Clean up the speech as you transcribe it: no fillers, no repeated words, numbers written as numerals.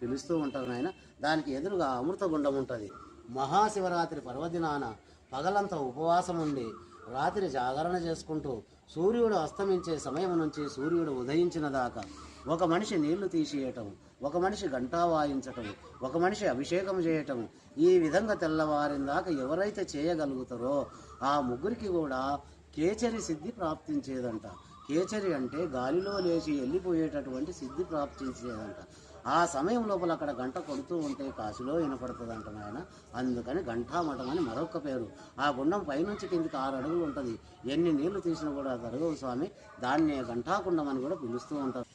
పిలుస్తూ ఉంటారు నాయన. దానికి ఎదురుగా అమృతగుండం ఉంటుంది. మహాశివరాత్రి పర్వదినాన పగలంతా ఉపవాసం ఉండి రాత్రి జాగరణ చేసుకుంటూ సూర్యుడు అస్తమించే సమయం నుంచి సూర్యుడు ఉదయించిన దాకా ఒక మనిషి నీళ్లు తీసేయటం, ఒక మనిషి గంటా వాయించటం, ఒక మనిషి అభిషేకం చేయటం, ఈ విధంగా తెల్లవారిన దాకా ఎవరైతే చేయగలుగుతారో ఆ ముగ్గురికి కూడా కేచరి సిద్ధి ప్రాప్తించేదంట. కేచరి అంటే గాలిలో లేచి వెళ్ళిపోయేటటువంటి సిద్ధి ప్రాప్తించేదంట. ఆ సమయం లోపల అక్కడ గంట కొడుతూ ఉంటే కాశీలో వినపడుతుందంట నాయన. అందుకని ఘంటామఠం అని మరొక పేరు. ఆ గుండం పైనుంచి కిందికి 6 అడుగులు ఉంటుంది. ఎన్ని నీళ్లు తీసినా కూడా తరగవు స్వామి. దాన్నే ఘంటాకుండం అని కూడా పిలుస్తూ ఉంటారు.